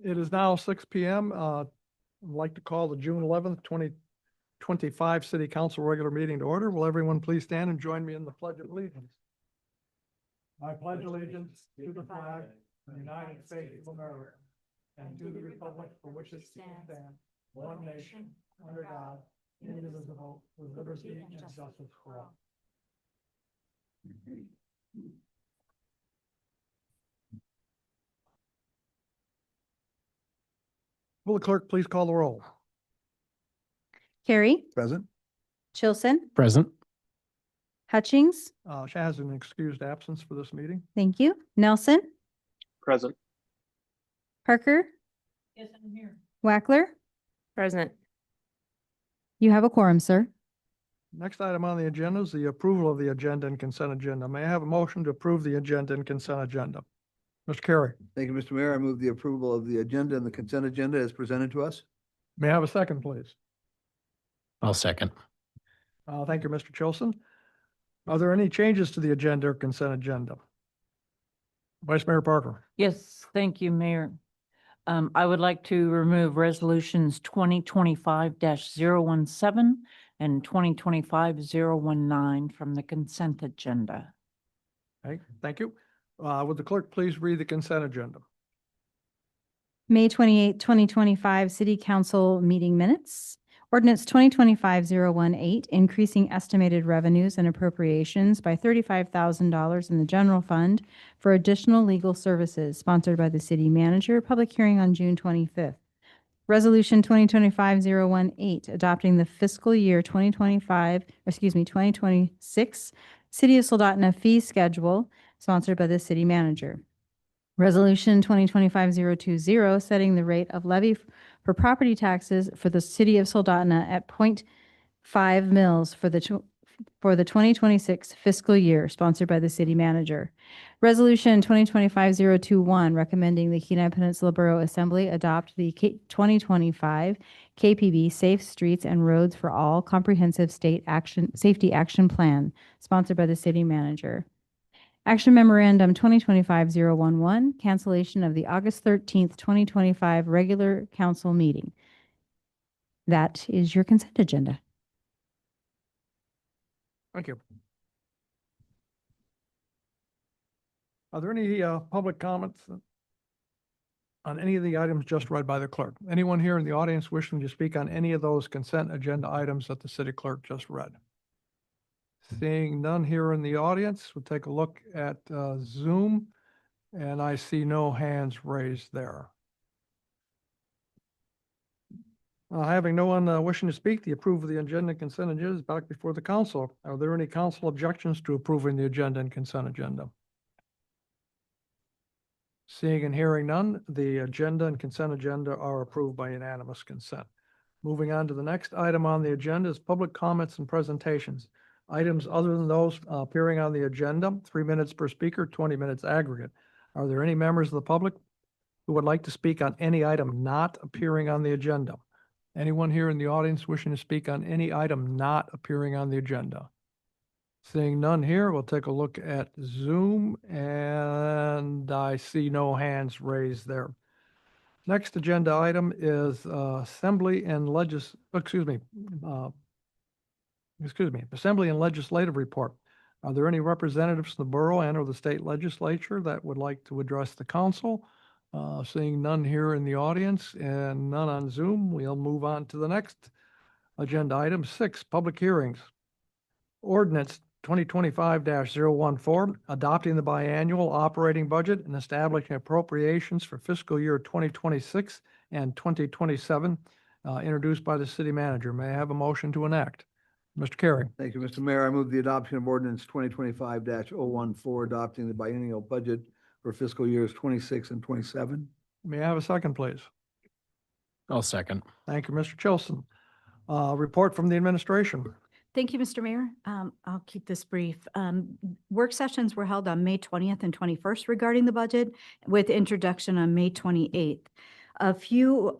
It is now 6 p.m. I'd like to call the June 11th, 2025 City Council regular meeting to order. Will everyone please stand and join me in the Pledge of Allegiance? I pledge allegiance to the flag of the United States of America and to the republic for which it stands, one nation, under God, indivisible, with liberty and justice for all. Will the clerk please call the roll? Carey, Present. Chilson, Present. Hutchings, She has an excused absence for this meeting. thank you. Nelson, Present. Parker. Yes, I'm here. Wackler, Present. you have a quorum, sir. Next item on the agenda is the approval of the agenda and consent agenda. May I have a motion to approve the agenda and consent agenda? Mr. Carey, Thank you, Mr. Mayor. I move the approval of the agenda and the consent agenda as presented to us. may I have a second, please? I'll second. Thank you, Mr. Chilson. Are there any changes to the agenda or consent agenda? Vice Mayor Parker. Yes, thank you, Mayor. I would like to remove resolutions 2025-017 and 2025-019 from the consent agenda. Okay, thank you. Would the clerk please read the consent agenda? May 28, 2025 City Council meeting minutes. Ordinance 2025-018, increasing estimated revenues and appropriations by $35,000 in the general fund for additional legal services, sponsored by the city manager. Public hearing on June 25th. Resolution 2025-018, adopting the fiscal year 2026 City of Soldotna fee schedule, sponsored by the city manager. Resolution 2025-020, setting the rate of levy for property taxes for the city of Soldotna at 0.5 mils for the 2026 fiscal year, sponsored by the city manager. Resolution 2025-021, recommending the Kenai Peninsula Borough Assembly adopt the 2025 KPB Safe Streets and Roads for All Comprehensive Safety Action Plan, sponsored by the city manager. Action Memorandum 2025-011, cancellation of the August 13th, 2025 regular council meeting. That is your consent agenda. Thank you. Are there any public comments on any of the items just read by the clerk? Anyone here in the audience wishing to speak on any of those consent agenda items that the city clerk just read? Seeing none here in the audience, we'll take a look at Zoom, and I see no hands raised there. Having no one wishing to speak, the approval of the agenda and consent agenda is back before the council. Are there any council objections to approving the agenda and consent agenda? Seeing and hearing none, the agenda and consent agenda are approved by unanimous consent. Moving on to the next item on the agenda is public comments and presentations. Items other than those appearing on the agenda, 3 minutes per speaker, 20 minutes aggregate. Are there any members of the public who would like to speak on any item not appearing on the agenda? Anyone here in the audience wishing to speak on any item not appearing on the agenda? Seeing none here, we'll take a look at Zoom, and I see no hands raised there. Next agenda item is Assembly and Legislative Report. Are there any representatives from the borough and or the state legislature that would like to address the council? Seeing none here in the audience and none on Zoom, we'll move on to the next agenda item 6, public hearings. Ordinance 2025-014, adopting the biannual operating budget and establishing appropriations for fiscal year 2026 and 2027, introduced by the city manager. May I have a motion to enact? Mr. Carey. Thank you, Mr. Mayor. I move the adoption of ordinance 2025-014, adopting the biennial budget for fiscal years 26 and 27. May I have a second, please? I'll second. Thank you, Mr. Chilson. Report from the administration. Thank you, Mr. Mayor. I'll keep this brief. Work sessions were held on May 20th and 21st regarding the budget, with introduction on May 28th. A few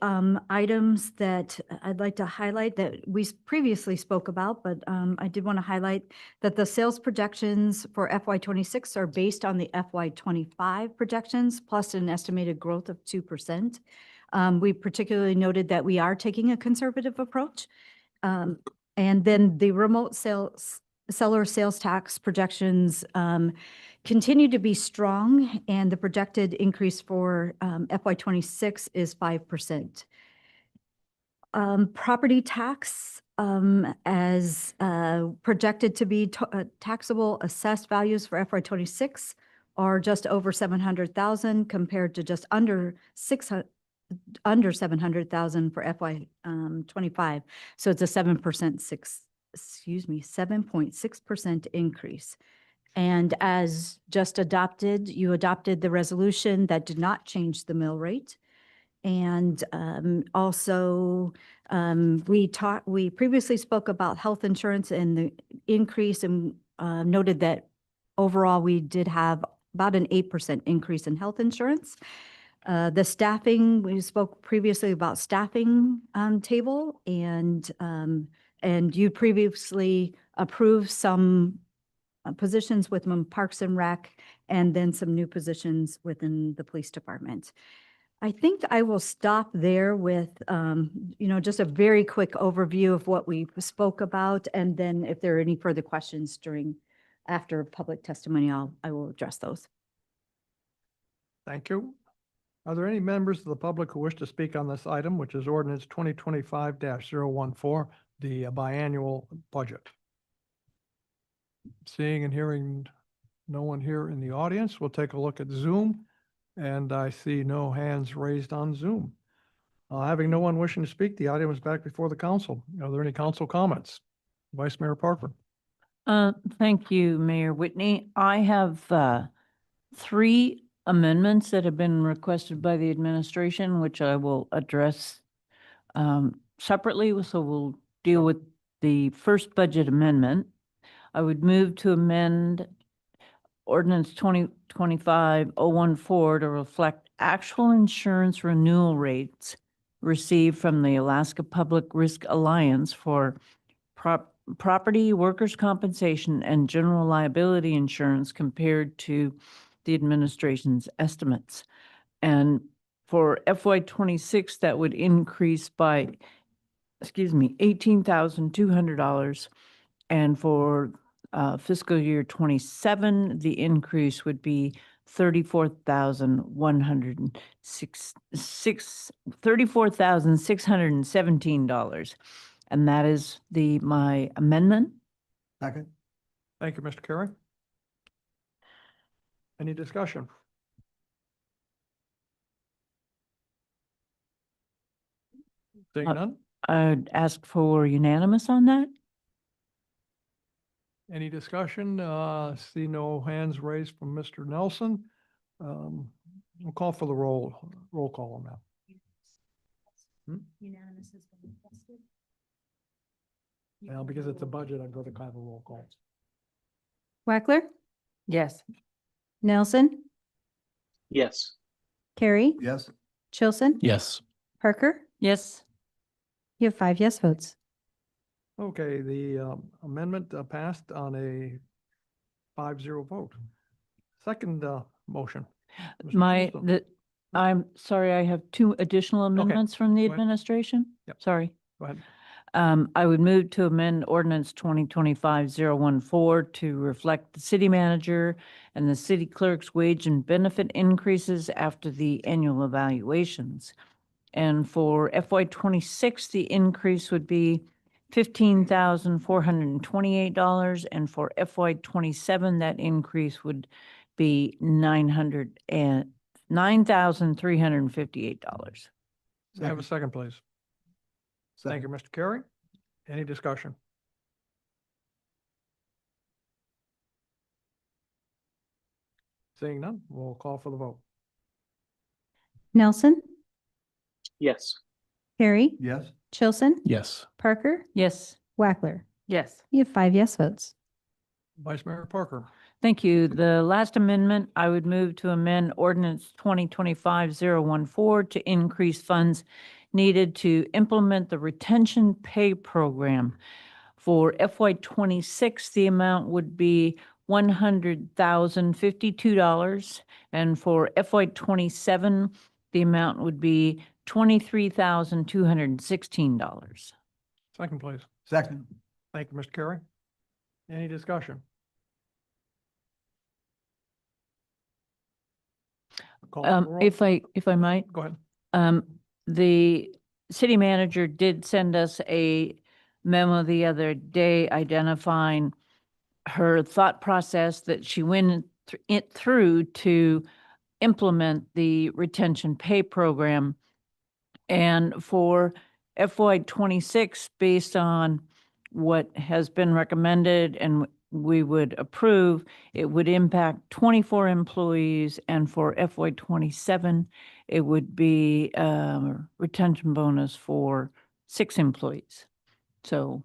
items that I'd like to highlight that we previously spoke about, but I did want to highlight that the sales projections for FY26 are based on the FY25 projections, plus an estimated growth of 2%. We particularly noted that we are taking a conservative approach. And then the remote seller sales tax projections continue to be strong, and the projected increase for FY '26 is 5%. Property tax as projected to be taxable assessed values for FY '26 are just over 700,000 compared to just under 700,000 for FY '25. So it's a 7.6% increase. And as just adopted, you adopted the resolution that did not change the mill rate. And also, we previously spoke about health insurance and the increase, and noted that overall we did have about an 8% increase in health insurance. The staffing, we spoke previously about staffing table, and you previously approved some positions within Parks and Rec, and then some new positions within the police department. I think I will stop there with, just a very quick overview of what we spoke about. And then if there are any further questions after public testimony, I will address those. Thank you. Are there any members of the public who wish to speak on this item, which is ordinance 2025-014, the biannual budget? Seeing and hearing no one here in the audience, we'll take a look at Zoom. And I see no hands raised on Zoom. Having no one wishing to speak, the item is back before the council. Are there any council comments? Vice Mayor Parker. Thank you, Mayor Whitney. I have 3 amendments that have been requested by the administration, which I will address separately. So we'll deal with the first budget amendment. I would move to amend Ordinance 2025-014 to reflect actual insurance renewal rates received from the Alaska Public Risk Alliance for property, workers' compensation, and general liability insurance compared to the administration's estimates. And for FY '26, that would increase by, $18,200. And for fiscal year '27, the increase would be $34,617. And that is my amendment. Second. Thank you, Mr. Carey. Any discussion? Seeing none? I'd ask for unanimous on that. Any discussion? See no hands raised from Mr. Nelson. We'll call for the roll call on that. Unanimous has been requested. Well, because it's a budget, I'd go to kind of a roll call. Wackler, Yes. Nelson, Yes. Carey, Yes. Chilson, Yes. Parker. Yes. You have 5 yes votes. Okay, the amendment passed on a 5-0 vote. Second motion. Mr. Chilson. I'm sorry, I have 2 additional amendments from the Go ahead. administration. Yep. Sorry. Go ahead. I would move to amend Ordinance 2025-014 to reflect the city manager and the city clerk's wage and benefit increases after the annual evaluations. And for FY '26, the increase would be $15,428, and for FY '27, that increase would be $9,358. May I have a second, please? Thank you, Mr. Carey. Any discussion? Seeing none, we'll call for the vote. Nelson, Yes. Carey, Yes. Chilson, Yes. Parker, Yes. Wackler. Yes. You have 5 yes votes. Vice Mayor Parker. Thank you. The last amendment, I would move to amend Ordinance 2025-014 to increase funds needed to implement the retention pay program. For FY '26, the amount would be $100,052, and for FY '27, the amount would be $23,216. Second, please. Second. Thank you, Mr. Carey. Any discussion? Call for the roll. If I might, Go ahead. the city manager did send us a memo the other day identifying her thought process that she went through to implement the retention pay program. And for FY '26, based on what has been recommended and we would approve, it would impact 24 employees, and for FY '27, it would be retention bonus for 6 employees. So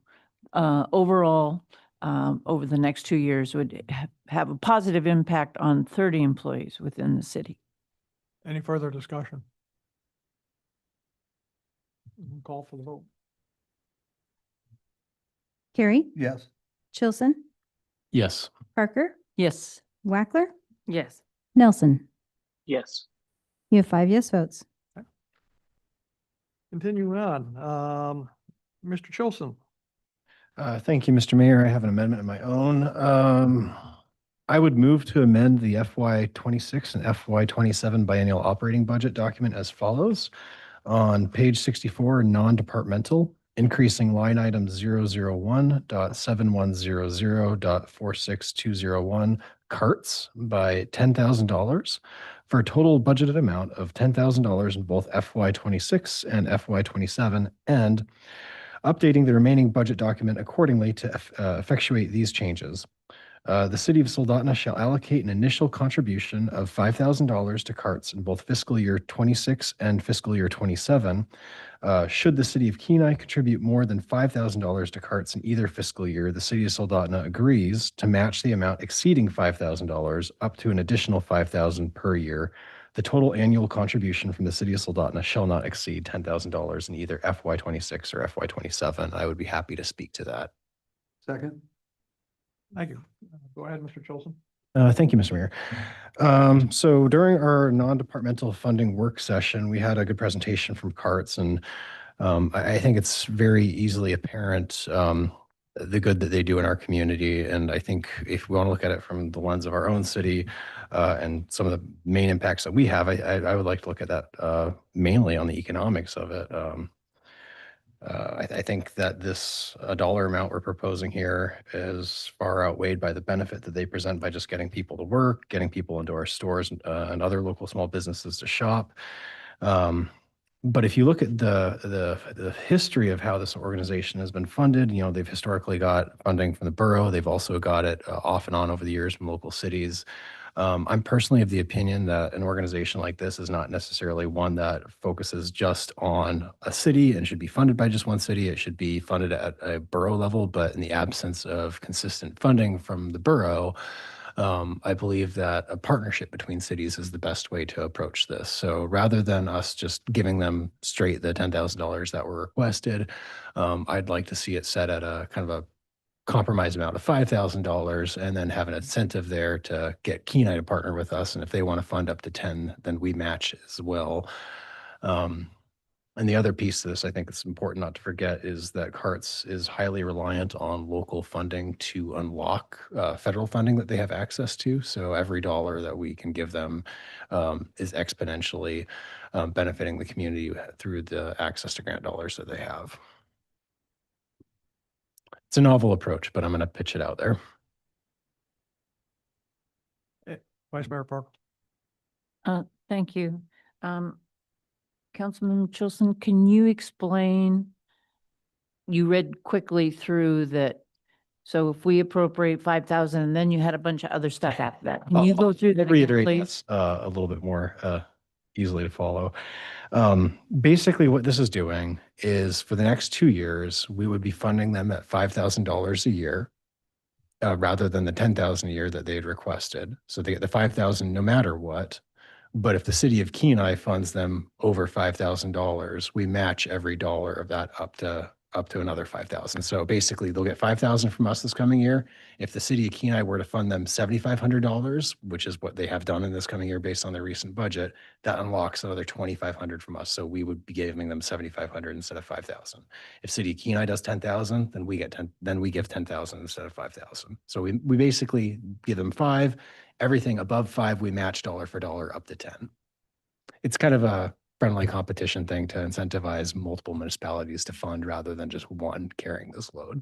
overall, over the next 2 years would have a positive impact on 30 employees within the city. Any further discussion? Call for the vote. Carey, Yes. Chilson, Yes. Parker, Yes. Wackler, Yes. Nelson. Yes. You have 5 yes votes. Continuing on, Mr. Chilson. Thank you, Mr. Mayor. I have an amendment of my own. I would move to amend the FY '26 and FY '27 biennial operating budget document as follows. On page 64, non-departmental, increasing line item 001.7100.46201 carts by $10,000 for a total budgeted amount of $10,000 in both FY '26 and FY '27, and updating the remaining budget document accordingly to effectuate these changes. The city of Soldotna shall allocate an initial contribution of $5,000 to carts in both fiscal year '26 and fiscal year '27. Should the city of Kenai contribute more than $5,000 to carts in either fiscal year, the city of Soldotna agrees to match the amount exceeding $5,000 up to an additional $5,000 per year. The total annual contribution from the city of Soldotna shall not exceed $10,000 in either FY '26 or FY '27. I would be happy to speak to that. Second. Thank you. Go ahead, Mr. Chilson. Thank you, Mr. Mayor. So during our non-departmental funding work session, we had a good presentation from CARTS, and I think it's very easily apparent the good that they do in our community. And I think if we want to look at it from the lens of our own city and some of the main impacts that we have, I would like to look at that mainly on the economics of it. I think that this dollar amount we're proposing here is far outweighed by the benefit that they present by just getting people to work, getting people into our stores and other local small businesses to shop. But if you look at the history of how this organization has been funded, you know, they've historically got funding from the borough. They've also got it off and on over the years from local cities. I'm personally of the opinion that an organization like this is not necessarily one that focuses just on a city and should be funded by just one city. It should be funded at a borough level, but in the absence of consistent funding from the borough, I believe that a partnership between cities is the best way to approach this. So rather than us just giving them straight the $10,000 that were requested, I'd like to see it set at a kind of a compromise amount of $5,000 and then have an incentive there to get Kenai to partner with us. And if they want to fund up to 10, then we match as well. And the other piece of this, I think it's important not to forget, is that CARTS is highly reliant on local funding to unlock federal funding that they have access to. So every dollar that we can give them is exponentially benefiting the community through the access to grant dollars that they have. It's a novel approach, but I'm going to pitch it out there. Vice Mayor Parker. Thank you. Councilman Chilson, can you explain, you read quickly through that, so if we appropriate 5,000 and then you had a bunch of other stuff after that. Can you go through that again, Reiterate please? a little bit more easily to follow. Basically, what this is doing is for the next 2 years, we would be funding them at $5,000 a year rather than the $10,000 a year that they had requested. So they get the $5,000 no matter what. But if the city of Kenai funds them over $5,000, we match every dollar of that up to up to another 5,000. So basically they'll get 5,000 from us this coming year. If the city of Kenai were to fund them $7,500, which is what they have done in this coming year based on their recent budget, that unlocks another 2,500 from us. So we would be giving them 7,500 instead of 5,000. If city of Kenai does 10,000, then we give 10,000 instead of 5,000. So we basically give them 5. Everything above 5, we match dollar for dollar up to 10. It's kind of a friendly competition thing to incentivize multiple municipalities to fund rather than just one carrying this load.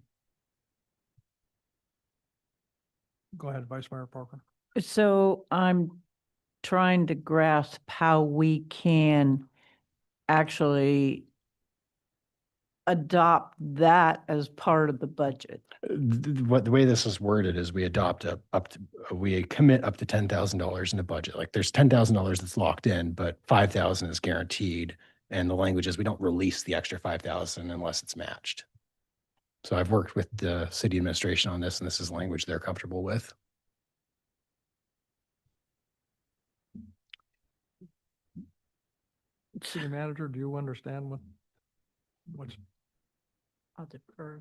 Go ahead, Vice Mayor Parker. So I'm trying to grasp how we can actually adopt that as part of the budget. The way this is worded is we adopt we commit up to $10,000 in the budget. Like there's $10,000 that's locked in, but 5,000 is guaranteed. And the language is we don't release the extra 5,000 unless it's matched. So I've worked with the city administration on this, and this is language they're comfortable with. City Manager, do you understand what's? I'll defer.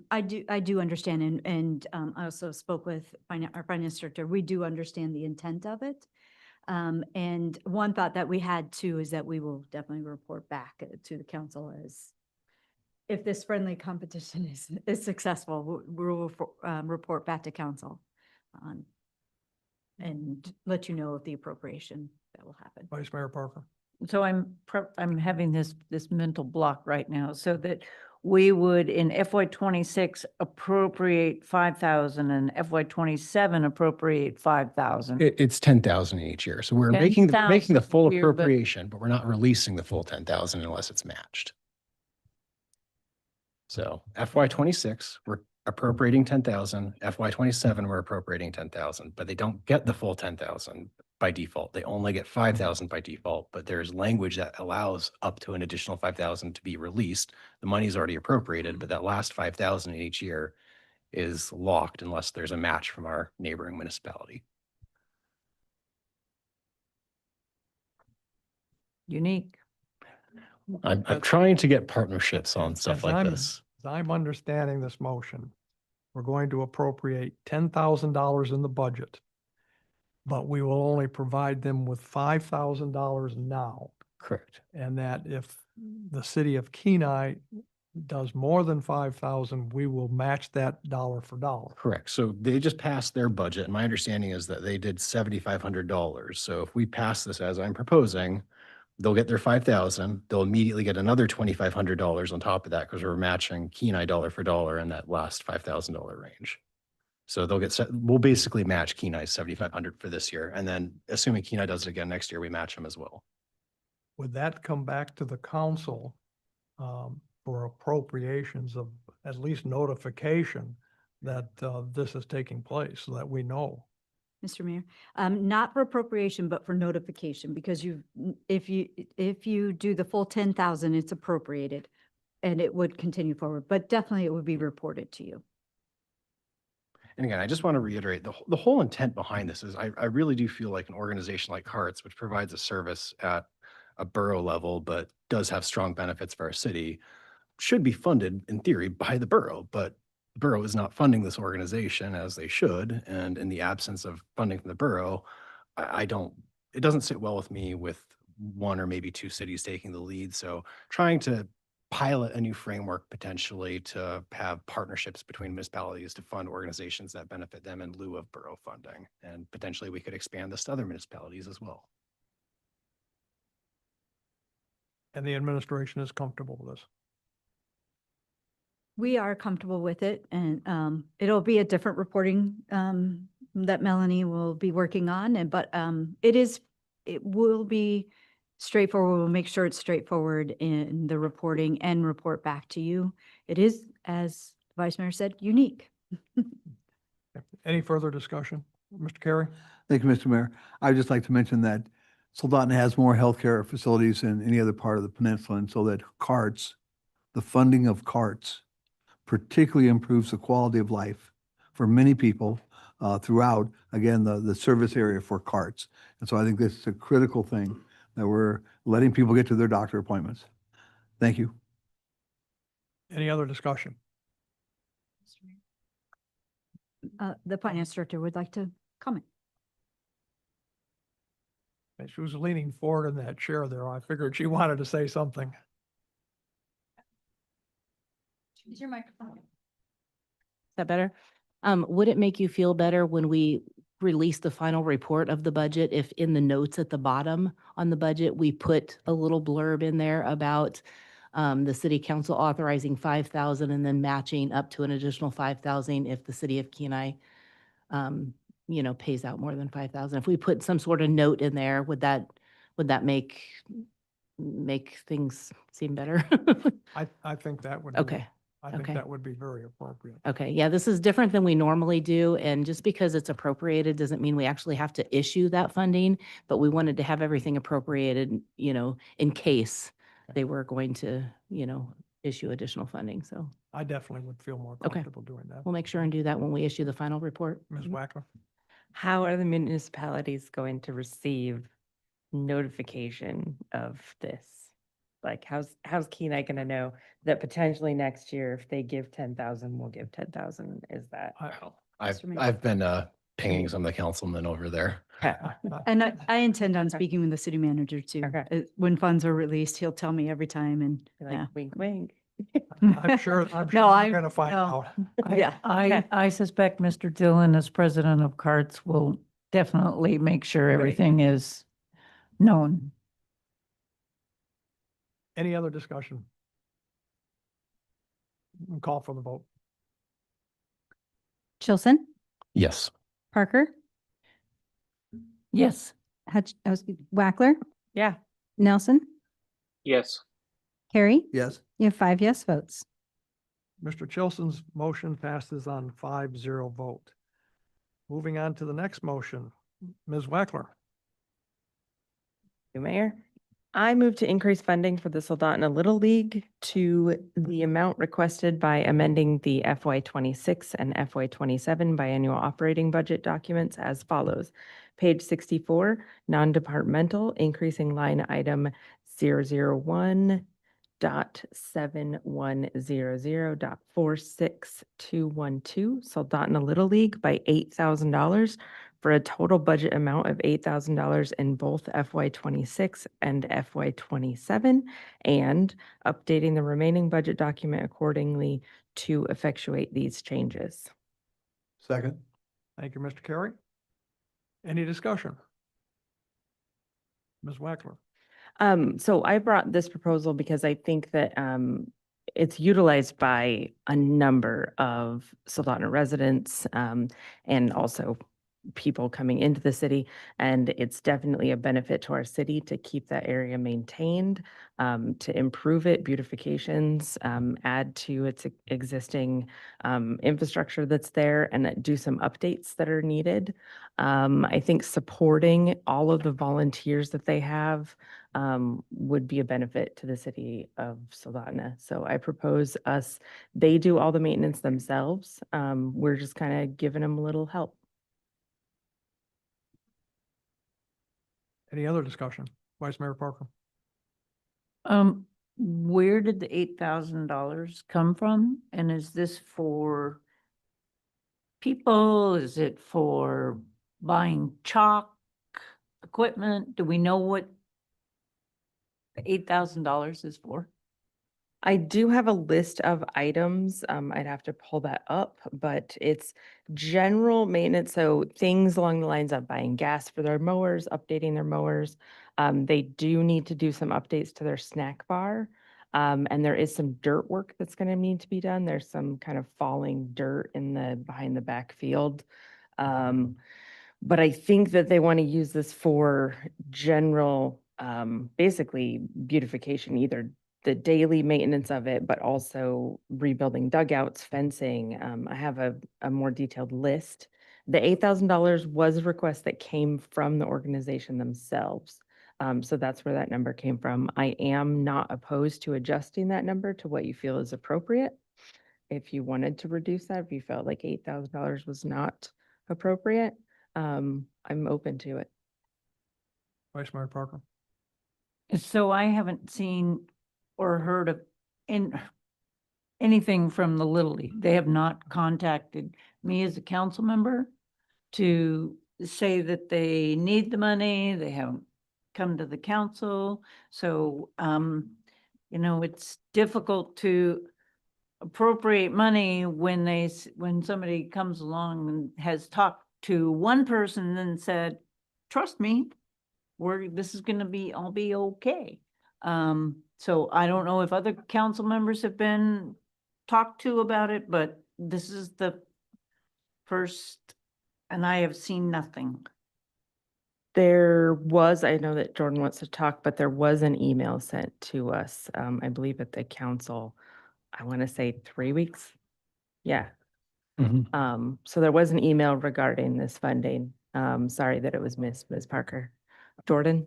I do understand, and I also spoke with our finance director. We do understand the intent of it. And one thought that we had too is that we will definitely report back to the council as if this friendly competition is successful, we will report back to council and let you know of the appropriation that will happen. Vice Mayor Parker. So I'm having this mental block right now, so that we would in FY 26 appropriate 5,000 and FY 27 appropriate 5,000. It's 10,000 each year. So we're making the 10,000 full here, but- appropriation, but we're not releasing the full 10,000 unless it's matched. So FY 26, we're appropriating 10,000. FY 27, we're appropriating 10,000, but they don't get the full 10,000 by default. They only get 5,000 by default, but there's language that allows up to an additional 5,000 to be released. The money's already appropriated, but that last 5,000 in each year is locked unless there's a match from our neighboring municipality. Unique. I'm trying to get partnerships on stuff As like I'm- this. As I'm understanding this motion, we're going to appropriate $10,000 in the budget, but we will only provide them with $5,000 now. Correct. And that if the city of Kenai does more than 5,000, we will match that dollar for dollar. Correct. So they just passed their budget. And my understanding is that they did $7,500. So if we pass this as I'm proposing, they'll get their 5,000. They'll immediately get another $2,500 on top of that because we're matching Kenai dollar for dollar in that last $5,000 range. So we'll basically match Kenai's 7,500 for this year. And then assuming Kenai does it again next year, we match them as well. Would that come back to the council for appropriations of at least notification that this is taking place so that we know? Mr. Mayor, not for appropriation, but for notification, because if you do the full 10,000, it's appropriated and it would continue forward, but definitely it would be reported to you. And again, I just want to reiterate the whole intent behind this is I really do feel like an organization like Carts, which provides a service at a borough level, but does have strong benefits for our city, should be funded in theory by the borough, but the borough is not funding this organization as they should. And in the absence of funding from the borough, it doesn't sit well with me with one or maybe two cities taking the lead. So trying to pilot a new framework potentially to have partnerships between municipalities to fund organizations that benefit them in lieu of borough funding. And potentially we could expand this to other municipalities as well. And the administration is comfortable with this. We are comfortable with it, and it'll be a different reporting that Melanie will be working on, but it will be straightforward. We'll make sure it's straightforward in the reporting and report back to you. It is, as Vice Mayor said, unique. Any further discussion? Mr. Carey? Thank you, Mr. Mayor. I'd just like to mention that Soldotna has more healthcare facilities than any other part of the peninsula, and so that Carts, the funding of Carts, particularly improves the quality of life for many people throughout, again, the service area for Carts. And so I think this is a critical thing that we're letting people get to their doctor appointments. Thank you. Any other discussion? The finance director would like to comment. And she was leaning forward in that chair there. I figured she wanted to say something. Is your microphone? Is that better? Would it make you feel better when we release the final report of the budget if in the notes at the bottom on the budget, we put a little blurb in there about the city council authorizing 5,000 and then matching up to an additional 5,000 if the city of Kenai, pays out more than 5,000? If we put some sort of note in there, would that make things seem better? I think that would. Okay. I think okay. that would be very appropriate. Okay, yeah, this is different than we normally do, and just because it's appropriated doesn't mean we actually have to issue that funding, but we wanted to have everything appropriated, in case they were going to, issue additional funding, so I definitely would feel more Okay. comfortable doing that. we'll make sure and do that when we issue the final report. Ms. Wackler? How are the municipalities going to receive notification of this? Like, how's Kenai gonna know that potentially next year, if they give 10,000, we'll give 10,000? Is that? Mr. Mayor. I've been pinging some of the councilmen over there. And I intend on speaking with the city manager too. Okay. When funds are released, he'll tell me every time and, Like, yeah. wink, wink. I'm sure No, we're I- gonna find no. out. Yeah. I suspect Mr. Dillon, as president of CARTS, will definitely make sure everything is known. Any other discussion? Call for the vote. Chilson, Yes. Parker, Yes. Wackler, Yeah. Nelson, Yes. Carey. Yes. You have 5 yes votes. Mr. Chilson's motion passes on 5-0 vote. Moving on to the next motion, Ms. Wackler. Mayor, I move to increase funding for the Soldotna Little League to the amount requested by amending the FY 26 and FY 27 biannual operating budget documents as follows. Page 64, non-departmental, increasing line item 001.7100.46212, Soldotna Little League by $8,000 for a total budget amount of $8,000 in both FY 26 and FY 27, and updating the remaining budget document accordingly to effectuate these changes. Second. Thank you, Mr. Carey. Any discussion? Ms. Wackler. So I brought this proposal because I think that it's utilized by a number of Soldotna residents and also people coming into the city, and it's definitely a benefit to our city to keep that area maintained, to improve it, beautifications, add to its existing infrastructure that's there, and do some updates that are needed. I think supporting all of the volunteers that they have would be a benefit to the city of Soldotna. So I propose they do all the maintenance themselves. We're just kind of giving them a little help. Any other discussion? Vice Mayor Parker. Where did the $8,000 come from? And is this for people? Is it for buying chalk equipment? Do we know what the $8,000 is for? I do have a list of items. I'd have to pull that up, but it's general maintenance. So things along the lines of buying gas for their mowers, updating their mowers. They do need to do some updates to their snack bar. And there is some dirt work that's going to need to be done. There's some kind of falling dirt behind the back field. But I think that they want to use this for general, basically beautification, either the daily maintenance of it, but also rebuilding dugouts, fencing. I have a more detailed list. The $8,000 was a request that came from the organization themselves. So that's where that number came from. I am not opposed to adjusting that number to what you feel is appropriate. If you wanted to reduce that, if you felt like $8,000 was not appropriate, I'm open to it. Vice Mayor Parker. So I haven't seen or heard of, and anything from the Little League. They have not contacted me as a council member to say that they need the money. They haven't come to the council. So, you know, it's difficult to appropriate money when when somebody comes along and has talked to one person and said, trust me, this is gonna be, I'll be okay. So I don't know if other council members have been talked to about it, but this is the first, and I have seen nothing. There was, I know that Jordan wants to talk, but there was an email sent to us, I believe at the council, I want to say 3 weeks. Yeah. So there was an email regarding this funding. Sorry that it was missed, Ms. Parker. Jordan?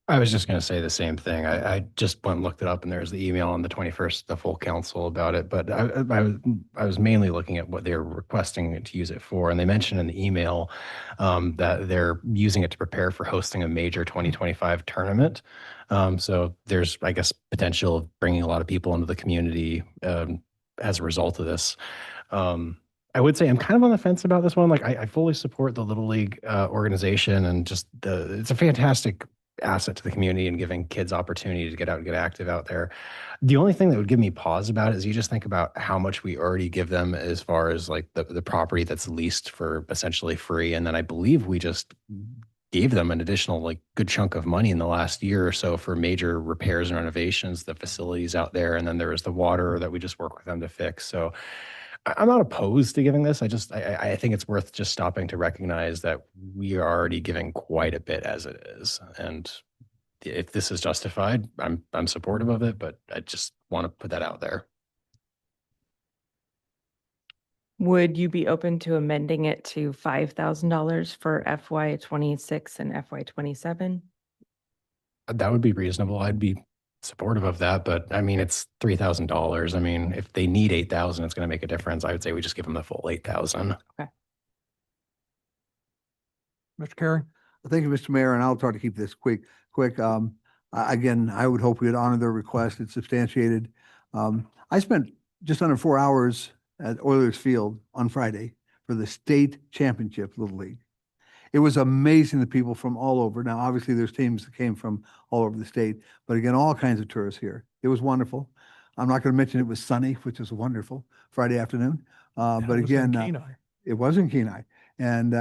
I was just going to say the same thing. I just went and looked it up, and there's the email on the 21st, the full council about it. But I was mainly looking at what they're requesting to use it for. And they mentioned in the email that they're using it to prepare for hosting a major 2025 tournament. So there's, I guess, potential of bringing a lot of people into the community as a result of this. I would say I'm kind of on the fence about this one. Like I fully support the Little League organization, and just it's a fantastic asset to the community and giving kids opportunity to get out and get active out there. The only thing that would give me pause about it is you just think about how much we already give them as far as like the property that's leased for essentially free. And then I believe we just gave them an additional like good chunk of money in the last year or so for major repairs and renovations, the facilities out there. And then there was the water that we just work with them to fix. So I'm not opposed to giving this. I think it's worth just stopping to recognize that we are already giving quite a bit as it is. And if this is justified, I'm supportive of it, but I just want to put that out there. Would you be open to amending it to $5,000 for FY 26 and FY 27? That would be reasonable. I'd be supportive of that, but I mean, it's $3,000. I mean, if they need 8,000, it's going to make a difference. I would say we just give them the full 8,000. Okay. Mr. Carey? Thank you, Mr. Mayor, and I'll try to keep this quick. Again, I would hope we would honor their request. It's substantiated. I spent just under 4 hours at Oilers Field on Friday for the state championship Little League. It was amazing, the people from all over. Now, obviously, there's teams that came from all over the state, but again, all kinds of tourists here. It was wonderful. I'm not going to mention it was sunny, which was wonderful Friday afternoon. Yeah, But it was in again, Kenai. it was in Kenai, and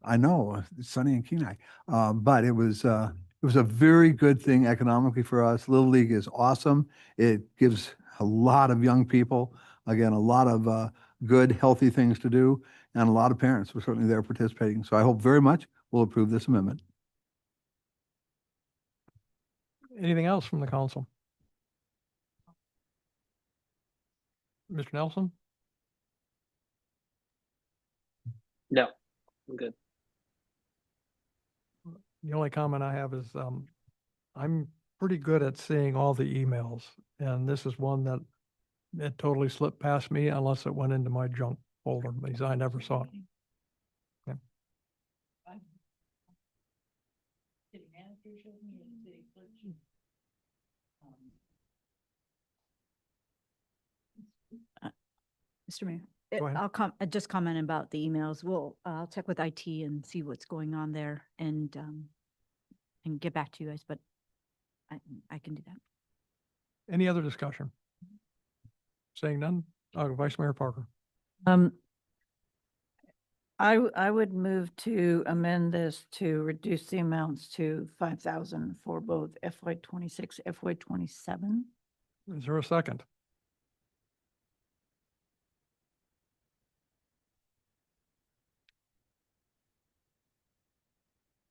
I know it's sunny in Kenai, but it was a very good thing economically for us. Little League is awesome. It gives a lot of young people, again, a lot of good, healthy things to do, and a lot of parents were certainly there participating. So I hope very much we'll approve this amendment. Anything else from the council? Mr. Nelson? No, I'm good. The only comment I have is, I'm pretty good at seeing all the emails, and this is one that it totally slipped past me unless it went into my junk folder, because I never saw it. Yeah. Mr. Mayor, Go ahead. I'll just comment about the emails. I'll check with IT and see what's going on there and get back to you guys, but I can do that. Any other discussion? Saying none, Vice Mayor Parker. I would move to amend this to reduce the amounts to 5,000 for both FY 26, FY 27. Is there a second?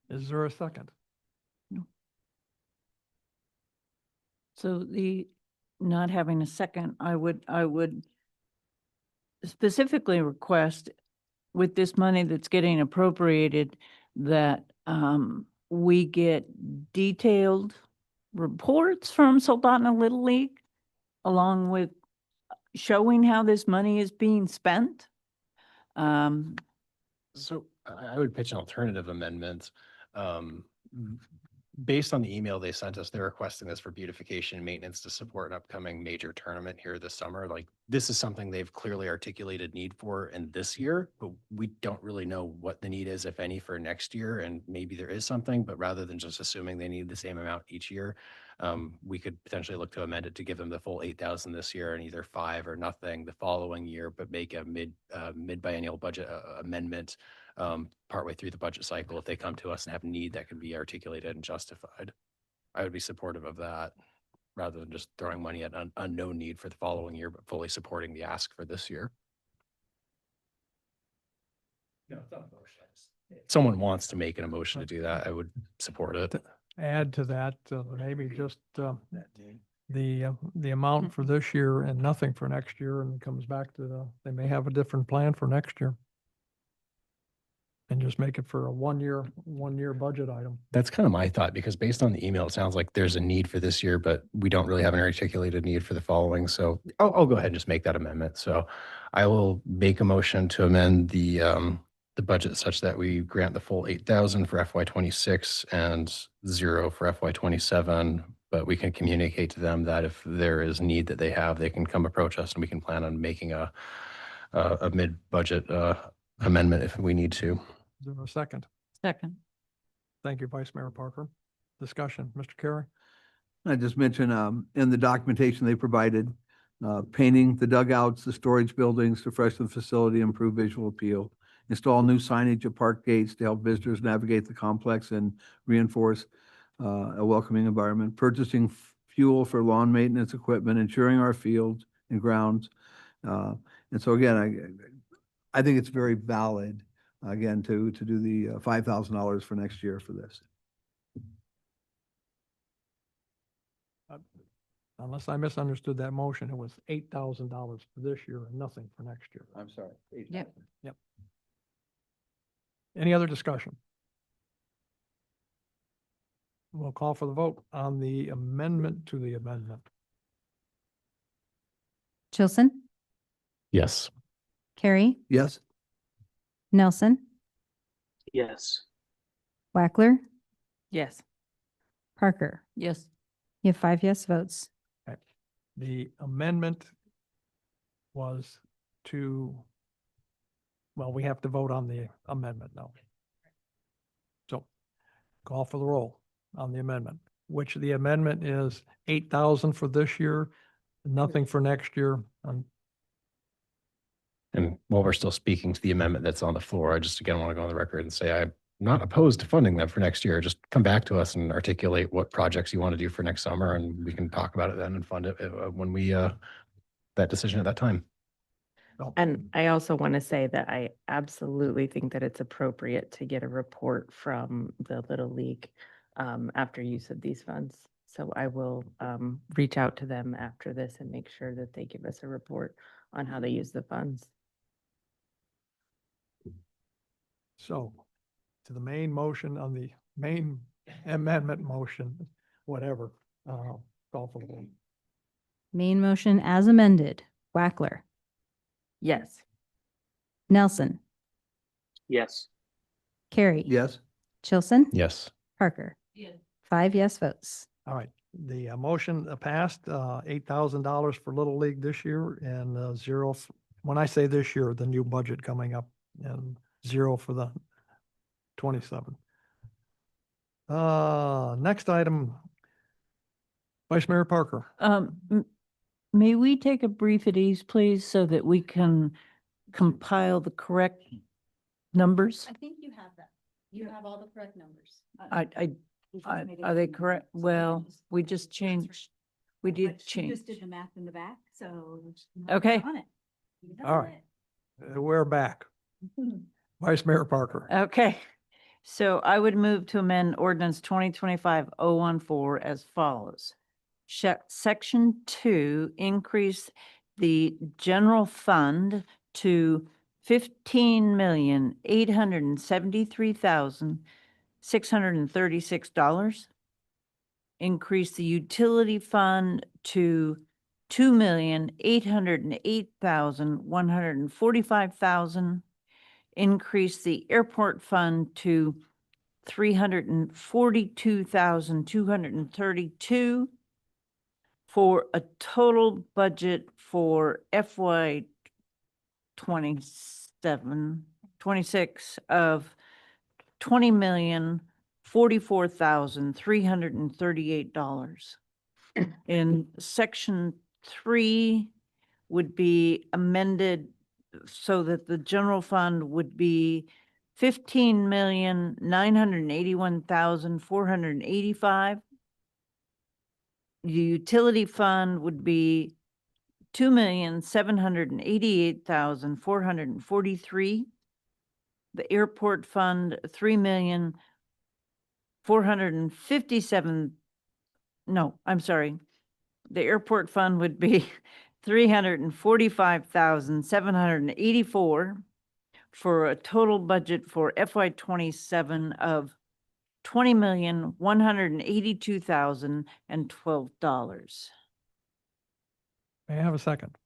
Is there a second? So the not having a second, I would specifically request with this money that's getting appropriated that we get detailed reports from Soldotna Little League along with showing how this money is being spent. So I would pitch an alternative amendment. based on the email they sent us, they're requesting this for beautification and maintenance to support an upcoming major tournament here this summer. Like, this is something they've clearly articulated need for in this year, but we don't really know what the need is, if any, for next year. And maybe there is something, but rather than just assuming they need the same amount each year, we could potentially look to amend it to give them the full 8,000 this year and either 5 or nothing the following year, but make a mid biennial budget amendment partway through the budget cycle if they come to us and have need that can be articulated and justified. I would be supportive of that rather than just throwing money at an unknown need for the following year, but fully supporting the ask for this year. No, it's not a motion. If someone wants to make an emotion to do that, I would support it. Add to that, maybe just the amount for this year and nothing for next year, and it comes back to they may have a different plan for next year. And just make it for a one year budget item. That's kind of my thought, because based on the email, it sounds like there's a need for this year, but we don't really have an articulated need for the following. So I'll go ahead and just make that amendment. So I will make a motion to amend the budget such that we grant the full 8,000 for FY26 and 0 for FY27. But we can communicate to them that if there is need that they have, they can come approach us and we can plan on making a mid-budget amendment if we need to. Is there a second? Second. Thank you, Vice Mayor Parker. Discussion, Mr. Carey? I just mentioned in the documentation they provided, painting the dugouts, the storage buildings to freshen the facility, improve visual appeal, install new signage at park gates to help visitors navigate the complex and reinforce a welcoming environment, purchasing fuel for lawn maintenance equipment, ensuring our fields and grounds. And so again, I think it's very valid, again, to do the $5,000 for next year for this. Unless I misunderstood that motion, it was $8,000 for this year and nothing for next year. I'm sorry. Yep. Yep. Any other discussion? We'll call for the vote on the amendment to the amendment. Chilson, Yes. Carey, Yes? Nelson, Yes. Wackler, Yes. Parker. Yes. You have 5 yes votes. The amendment was to, well, we have to vote on the amendment now. So call for the roll on the amendment, which the amendment is 8,000 for this year, nothing for next year. And while we're still speaking to the amendment that's on the floor, I just again want to go on the record and say I'm not opposed to funding them for next year. Just come back to us and articulate what projects you want to do for next summer, and we can talk about it then and fund it when we that decision at that time. And I also want to say that I absolutely think that it's appropriate to get a report from the Little League after use of these funds. So I will reach out to them after this and make sure that they give us a report on how they use the funds. So to the main motion on the main amendment motion, whatever, call for the vote. Main motion as amended. Wackler, Yes. Nelson, Yes. Carey. Yes? Chilson, Yes. Parker. 5 yes votes. All right, the motion passed, $8,000 for Little League this year and 0, when I say this year, the new budget coming up, and 0 for the 27. Next item, Vice Mayor Parker. May we take a brief at ease, please, so that we can compile the correct numbers? I think you have that. You have all the correct numbers. Are they correct? Well, we just changed, we did But she just change. did the math in the back, so. Okay. On it. You All got right. We're back. it. Vice Mayor Parker. Okay, so I would move to amend ordinance 2025-014 as follows. Section 2, increase the general fund to $15,873,636. Increase the utility fund to $2,808,145,000. Increase the airport fund to $342,232 for a total budget for FY 26 of $20,044,338. In section 3 would be amended so that the general fund would be $15,981,485. The utility fund would be $2,788,443. The airport fund, $3,457,000. No, I'm sorry. The airport fund would be $345,784 for a total budget for FY 27 of $20,182,012. May I have a second?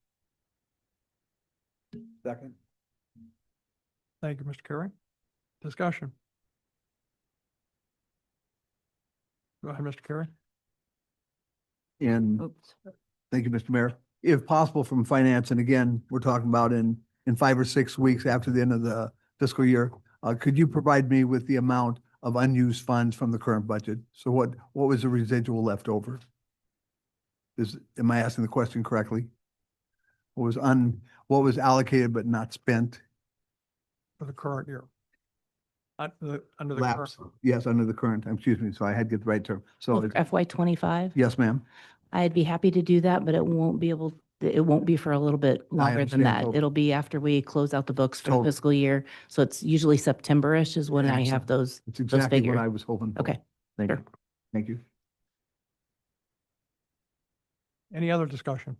Second. Thank you, Mr. Carey. Discussion. Go ahead, Mr. Carey. And Oops. thank you, Mr. Mayor. If possible from finance, and again, we're talking about in 5 or 6 weeks after the end of the fiscal year, could you provide me with the amount of unused funds from the current budget? So what was the residual left over? Am I asking the question correctly? What was allocated but not spent? For the current year. Under the current. Lapse. Yes, under the current, excuse me, so I had to get the right term. So, Well, for FY 25, yes, ma'am. I'd be happy to do that, but it won't be for a little bit longer than understand that. totally. It'll be after we close out the books for the Totally. fiscal year. So it's usually September-ish is when I have Excellent. those. It's exactly what figures. I was hoping for. Okay, Thank you. sure. Thank you. Any other discussion?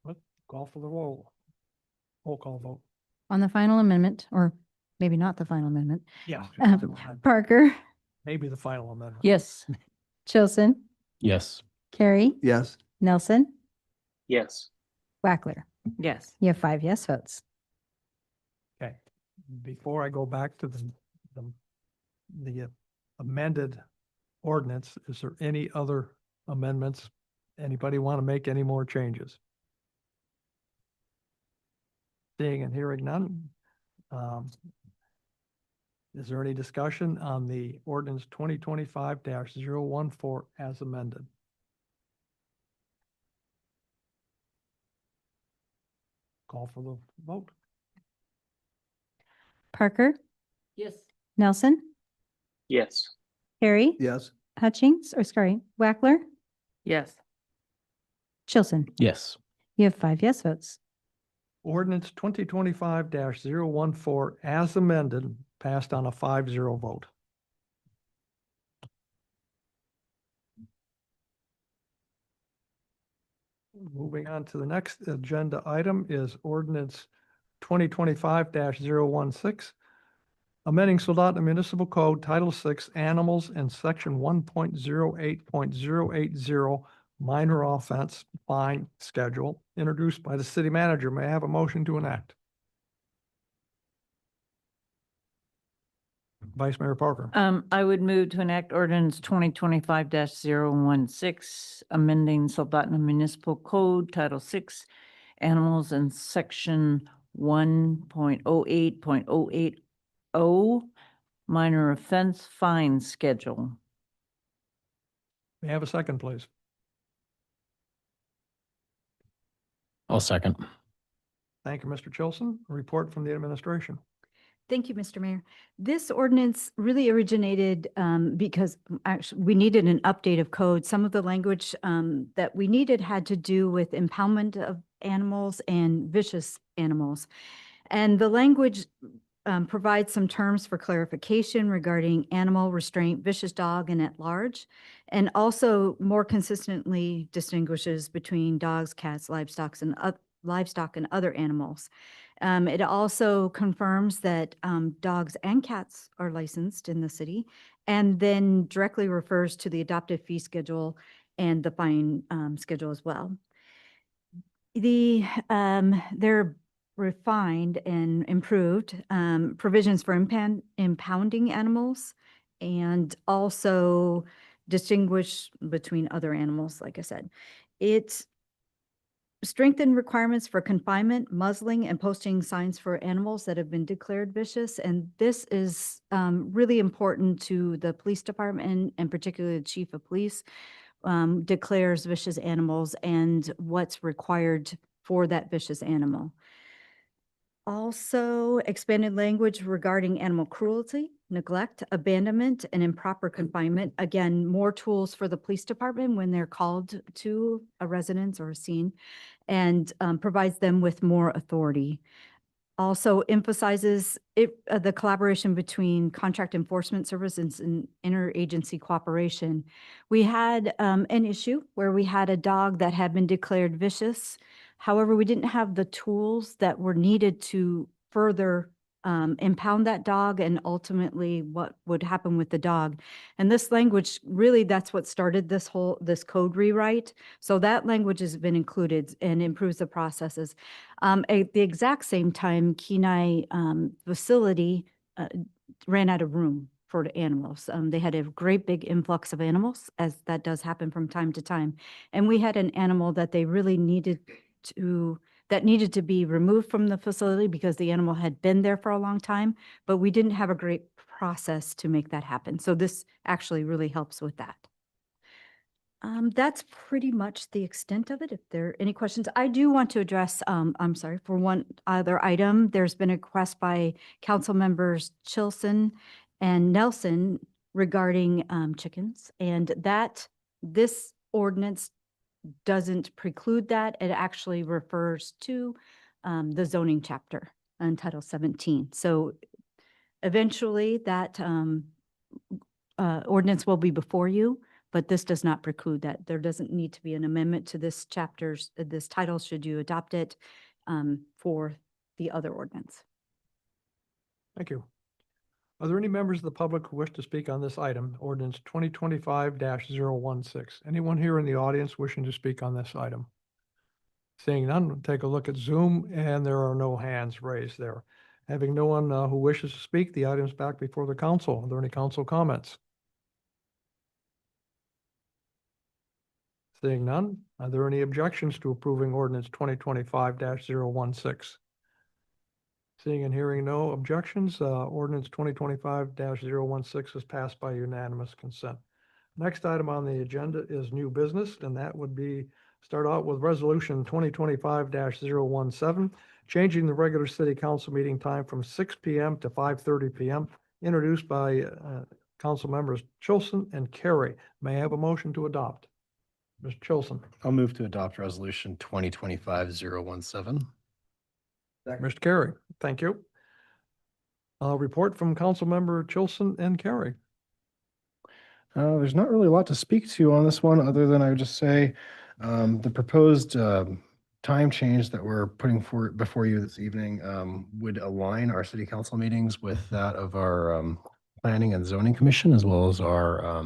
Let's call for the roll. Roll call vote. On the final amendment, or maybe not the final amendment, Yeah. Parker, Maybe the final amendment. Yes. Chilson, Yes. Carey, Yes, Nelson, Yes. Wackler. Yes. You have 5 yes votes. Okay. Before I go back to the amended ordinance, is there any other amendments? Anybody want to make any more changes? Seeing and hearing none. Is there any discussion on the ordinance 2025-014 as amended? Call for the vote. Parker, Yes. Nelson, Yes. Carey, yes, Wackler, Yes. Chilson. Yes. You have 5 yes votes. Ordinance 2025-014 as amended passed on a 5-0 vote. Moving on to the next agenda item is ordinance 2025-016, amending Soldotna Municipal Code Title 6 Animals and Section 1.08.080 Minor Offense Fine Schedule, introduced by the city manager. May I have a motion to enact? Vice Mayor Parker. I would move to enact ordinance 2025-016, amending Soldotna Municipal Code Title 6, Animals and Section 1.08.080, Minor Offense Fine Schedule. May I have a second, please? I'll second. Thank you, Mr. Chilson. A report from the administration. Thank you, Mr. Mayor. This ordinance really originated because actually we needed an update of code. Some of the language that we needed had to do with impoundment of animals and vicious animals. And the language provides some terms for clarification regarding animal, restraint, vicious dog, and at large, and also more consistently distinguishes between dogs, cats, livestock, and other animals. It also confirms that dogs and cats are licensed in the city, and then directly refers to the adoptive fee schedule and the fine schedule as well. There are refined and improved provisions for impounding animals and also distinguish between other animals, like I said. It strengthened requirements for confinement, muzzling, and posting signs for animals that have been declared vicious. And this is really important to the police department and particularly the chief of police declares vicious animals and what's required for that vicious animal. Also, expanded language regarding animal cruelty, neglect, abandonment, and improper confinement. Again, more tools for the police department when they're called to a residence or a scene and provides them with more authority. Also emphasizes the collaboration between contract enforcement services and interagency cooperation. We had an issue where we had a dog that had been declared vicious. However, we didn't have the tools that were needed to further impound that dog and ultimately what would happen with the dog. And this language, really, that's what started this code rewrite. So that language has been included and improves the processes. At the exact same time, Kenai facility ran out of room for the animals. They had a great big influx of animals, as that does happen from time to time. And we had an animal that they really needed to be removed from the facility because the animal had been there for a long time, but we didn't have a great process to make that happen. So this actually really helps with that. That's pretty much the extent of it. If there are any questions, I do want to address, I'm sorry, for one other item, there's been a request by council members Chilson and Nelson regarding chickens, and this ordinance doesn't preclude that. It actually refers to the zoning chapter in Title 17. So eventually that ordinance will be before you, but this does not preclude that. There doesn't need to be an amendment to this this title should you adopt it for the other ordinance. Thank you. Are there any members of the public who wish to speak on this item, ordinance 2025-016? Anyone here in the audience wishing to speak on this item? Seeing none, we'll take a look at Zoom, and there are no hands raised there. Having no one who wishes to speak, the item's back before the council. Are there any council comments? Seeing none, are there any objections to approving ordinance 2025-016? Seeing and hearing no objections, ordinance 2025-016 is passed by unanimous consent. Next item on the agenda is new business, and that would be, start out with resolution 2025-017, changing the regular city council meeting time from 6 p.m. to 5:30 p.m., introduced by council members Chilson and Carey. May I have a motion to adopt? Mr. Chilson. I'll move to adopt resolution 2025-017. Mr. Carey, thank you. Report from council member Chilson and Carey. There's not really a lot to speak to on this one, other than I would just say the proposed time change that we're putting before you this evening would align our city council meetings with that of our planning and zoning commission, as well as our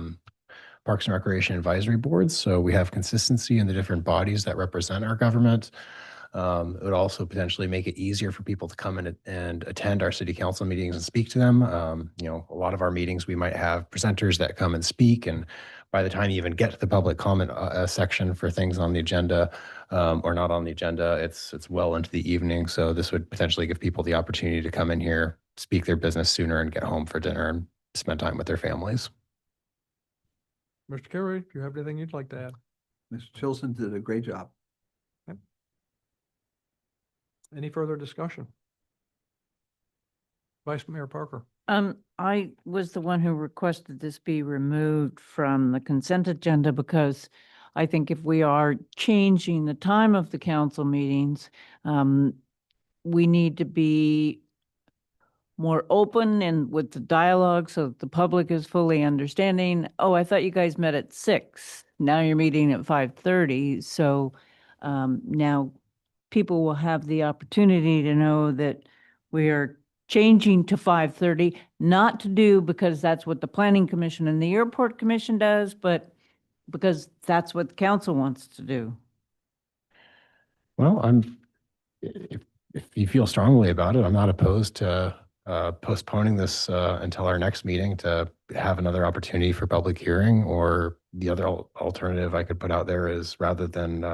Parks and Recreation Advisory Boards. So we have consistency in the different bodies that represent our government. It would also potentially make it easier for people to come in and attend our city council meetings and speak to them. A lot of our meetings, we might have presenters that come and speak, and by the time you even get to the public comment section for things on the agenda or not on the agenda, it's well into the evening. So this would potentially give people the opportunity to come in here, speak their business sooner, and get home for dinner and spend time with their families. Mr. Carey, do you have anything you'd like to add? Mr. Chilson did a great job. Any further discussion? Vice Mayor Parker. I was the one who requested this be removed from the consent agenda because I think if we are changing the time of the council meetings, we need to be more open and with the dialogue so that the public is fully understanding. Oh, I thought you guys met at 6. Now you're meeting at 5:30. So now people will have the opportunity to know that we are changing to 5:30, not to do because that's what the Planning Commission and the Airport Commission does, but because that's what the council wants to do. Well, if if you feel strongly about it, I'm not opposed to postponing this until our next meeting to have another opportunity for public hearing. Or the other alternative I could put out there is, rather than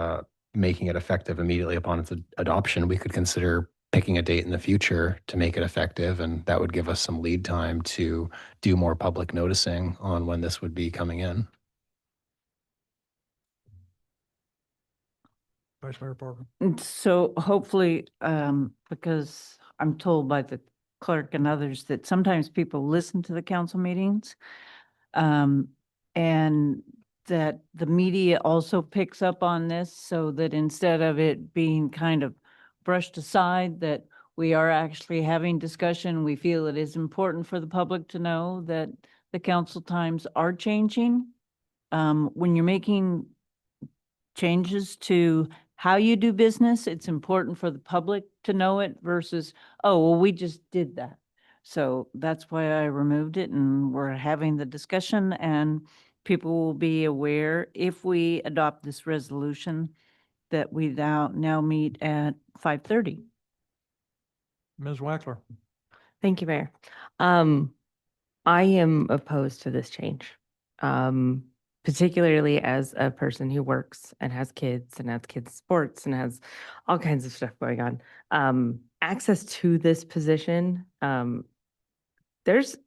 making it effective immediately upon its adoption, we could consider picking a date in the future to make it effective, and that would give us some lead time to do more public noticing on when this would be coming in. Vice Mayor Parker. And so hopefully, because I'm told by the clerk and others that sometimes people listen to the council meetings, and that the media also picks up on this, so that instead of it being kind of brushed aside, that we are actually having discussion. We feel it is important for the public to know that the council times are changing. When you're making changes to how you do business, it's important for the public to know it versus, oh, well, we just did that. So that's why I removed it, and we're having the discussion, and people will be aware if we adopt this resolution that we now meet at 5:30. Ms. Wackler. Thank you, Mayor. I am opposed to this change, particularly as a person who works and has kids sports and has all kinds of stuff going on. Access to this position, there's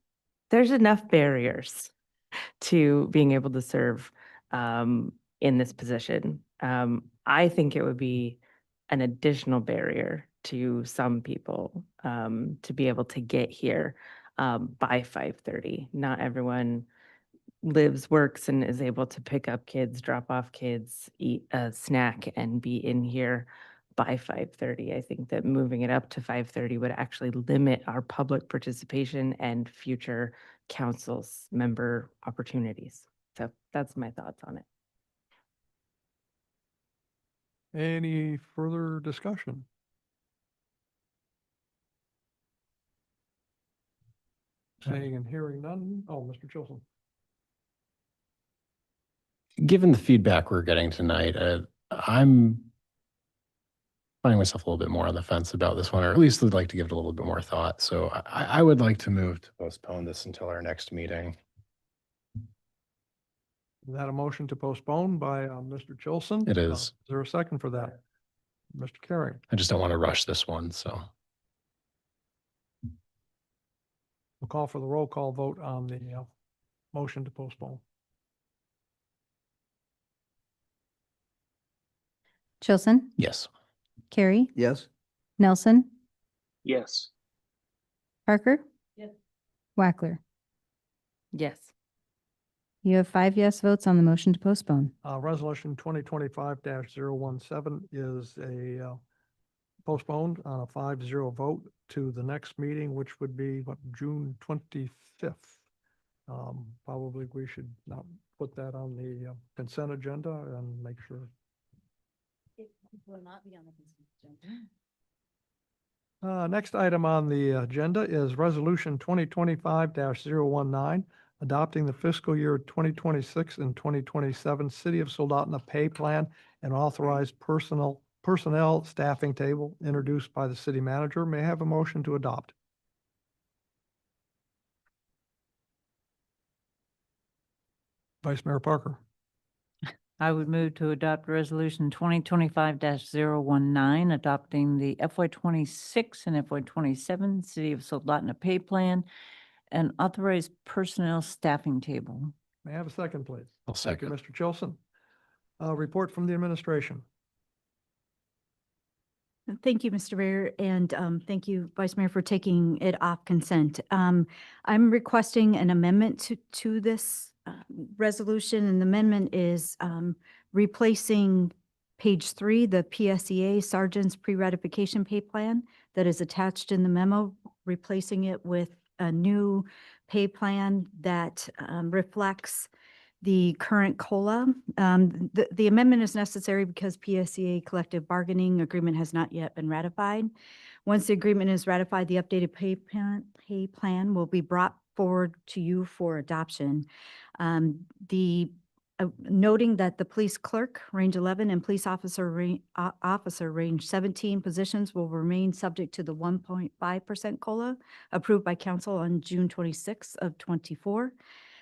enough barriers to being able to serve in this position. I think it would be an additional barrier to some people to be able to get here by 5:30. Not everyone lives, works, and is able to pick up kids, drop off kids, eat a snack, and be in here by 5:30. I think that moving it up to 5:30 would actually limit our public participation and future council's member opportunities. So that's my thoughts on it. Any further discussion? Seeing and hearing none. Oh, Mr. Chilson. Given the feedback we're getting tonight, I'm finding myself a little bit more on the fence about this one, or at least would like to give it a little bit more thought. So I would like to move to postpone this until our next meeting. Is that a motion to postpone by Mr. Chilson? It is. Is there a second for that? Mr. Carey. I just don't want to rush this one, so. We'll call for the roll call vote on the motion to postpone. Chilson, Yes. Carey, Yes? Nelson, Yes. Parker. Yes. Wackler. Yes. You have 5 yes votes on the motion to postpone. Resolution 2025-017 is a postponed on a 5-0 vote to the next meeting, which would be what, June 25th. Probably we should not put that on the consent agenda and make sure. It will not be on the consent agenda. Next item on the agenda is Resolution 2025-019, adopting the fiscal year 2026 and 2027 City of Soldotna pay plan and authorized personnel staffing table, introduced by the city manager. May I have a motion to adopt? Vice Mayor Parker. I would move to adopt Resolution 2025-019, adopting the FY26 and FY27 City of Soldotna pay plan and authorized personnel staffing table. May I have a second, please? I'll Thank you, second. Mr. Chilson. Report from the administration. Thank you, Mr. Mayor, and thank you, Vice Mayor, for taking it off consent. I'm requesting an amendment to this resolution, and the amendment is replacing page 3, the PSEA Sergeant's Pre-Ratification Pay Plan that is attached in the memo, replacing it with a new pay plan that reflects the current COLA. The amendment is necessary because PSEA collective bargaining agreement has not yet been ratified. Once the agreement is ratified, the updated pay plan will be brought forward to you for adoption. The noting that the police clerk, range 11, and police officer, officer, range 17 positions will remain subject to the 1.5% COLA approved by council on June 26th of 24.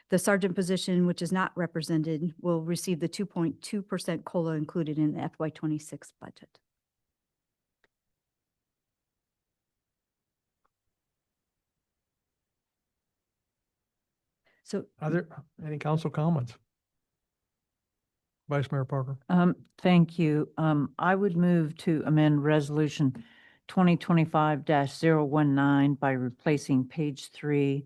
The sergeant position, which is not represented, will receive the 2.2% COLA included in the FY 26 budget. So Are there any council comments? Vice Mayor Parker. Thank you. I would move to amend Resolution 2025-019 by replacing page 3,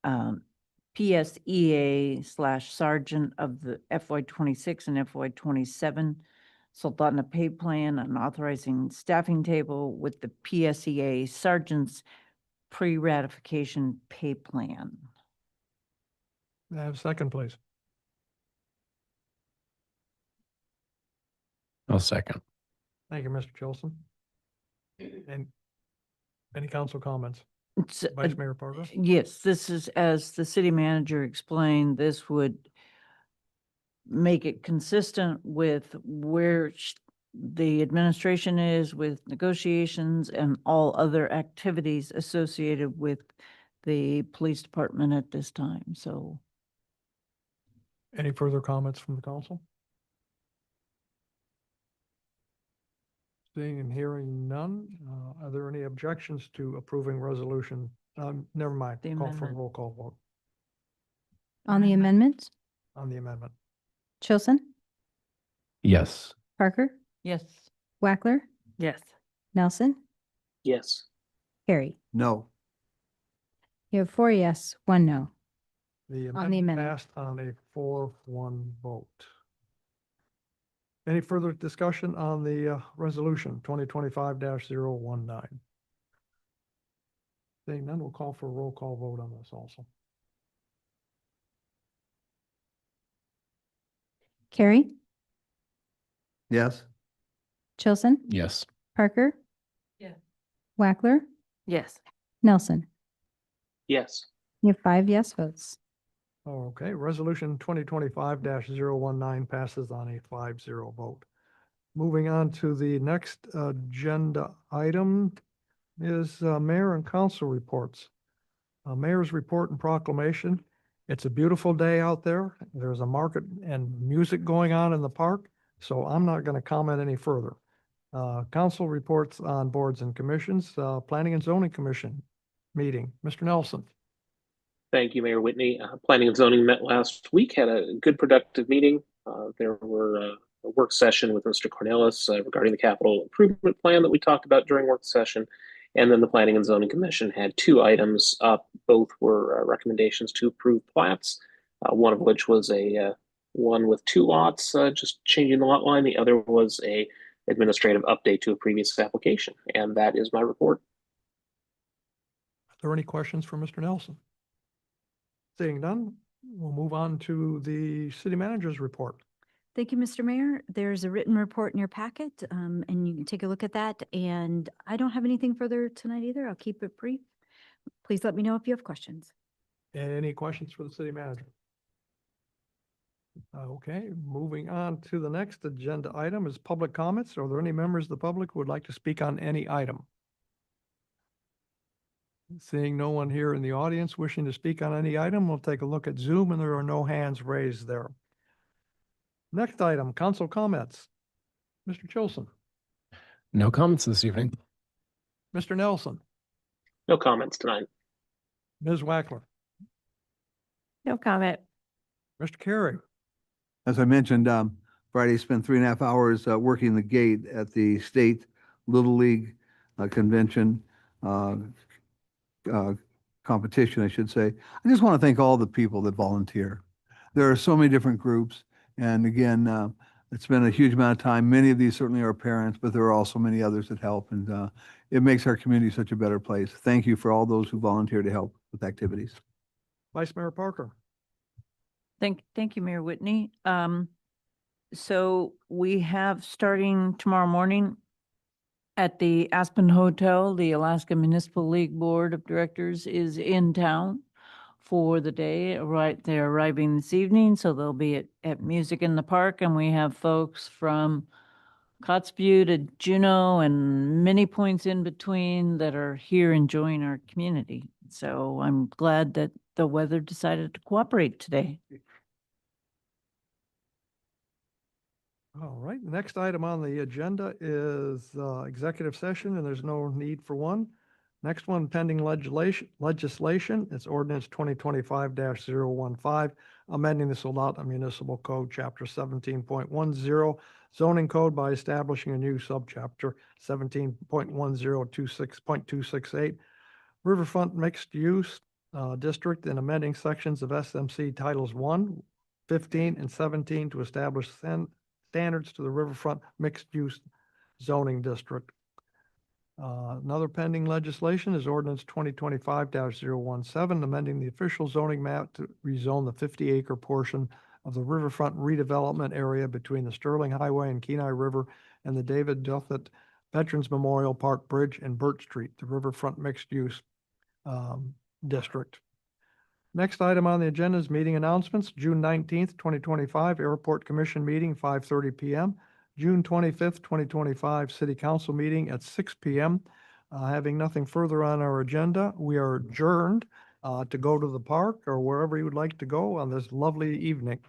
PSEA/Sergeant of the FY 26 and FY 27 Soldotna pay plan and authorizing staffing table with the PSEA Sergeant's pre-ratification pay plan. May I have a second, please? I'll second. Thank you, Mr. Chilson. And any council comments? It's, Vice Mayor Parker? yes, this is, as the city manager explained, this would make it consistent with where the administration is with negotiations and all other activities associated with the police department at this time. So Any further comments from the council? Seeing and hearing none, are there any objections to approving resolution? Never mind, The call for a amendment. roll call vote On the amendment, on the amendment. Chilson, Yes. Parker, yes. Wackler, Yes. Nelson, Yes. Carey. No. You have 4 yes, 1 no. The On the amendment. passed on a 4-1 vote. Any further discussion on the resolution 2025-019? Seeing none, we'll call for a roll call vote on this also. Carey, Yes. Chilson, Yes. Parker. Yeah. Wackler, Yes. Nelson. Yes. You have 5 yes votes. Okay, resolution 2025-019 passes on a 5-0 vote. Moving on to the next agenda item is mayor and council reports. Mayor's report and proclamation. It's a beautiful day out there. There's a market and music going on in the park, so I'm not going to comment any further. Council reports on boards and commissions, Planning and Zoning Commission meeting. Mr. Nelson. Thank you, Mayor Whitney. Planning and Zoning met last week, had a good productive meeting. There were a work session with Mr. Cornelis regarding the capital improvement plan that we talked about during work session. And then the Planning and Zoning Commission had 2 items up. Both were recommendations to approve plats, one of which was a one with 2 lots, just changing the lot line. The other was a administrative update to a previous application. And that is my report. Are there any questions for Mr. Nelson? Seeing none, we'll move on to the city manager's report. thank you, Mr. Mayor. There's a written report in your packet, and you can take a look at that. And I don't have anything further tonight either. I'll keep it brief. Please let me know if you have questions. Any questions for the city manager? Okay, moving on to the next agenda item is public comments. Are there any members of the public who would like to speak on any item? Seeing no one here in the audience wishing to speak on any item, we'll take a look at Zoom, and there are no hands raised there. Next item, council comments. Mr. Chilson, No comments this evening. Mr. Nelson, No comments tonight. Ms. Wackler, No comment. Mr. Carey. As I mentioned, Friday spent 3.5 hours working the gate at the state Little League convention, competition, I should say. I just want to thank all the people that volunteer. There are so many different groups. And again, it's been a huge amount of time. Many of these certainly are parents, but there are also many others that help. And it makes our community such a better place. Thank you for all those who volunteer to help with activities. Vice Mayor Parker. Thank you, Mayor Whitney. So we have, starting tomorrow morning at the Aspen Hotel, the Alaska Municipal League Board of Directors is in town for the day. Right, they're arriving this evening, so they'll be at Music in the Park, and we have folks from Kotzebue to Juneau and many points in between that are here enjoying our community. So I'm glad that the weather decided to cooperate today. All right, the next item on the agenda is executive session, and there's no need for one. Next one, pending legislation, it's ordinance 2025-015, amending the Soldotna Municipal Code, Chapter 17.10, zoning code by establishing a new subchapter 17.1026.268, riverfront mixed use district, and amending sections of SMC Titles 1, 15, and 17 to establish standards to the riverfront mixed-use zoning district. Another pending legislation is ordinance 2025-017, amending the official zoning map to rezone the 50-acre portion of the riverfront redevelopment area between the Sterling Highway and Kenai River and the David Duffett Veterans Memorial Park Bridge and Burt Street, the riverfront mixed-use district. Next item on the agenda is meeting announcements. June 19th, 2025, Airport Commission meeting, 5:30 p.m. June 25th, 2025, City Council meeting at 6 p.m. Having nothing further on our agenda, we are adjourned to go to the park or wherever you would like to go on this lovely evening.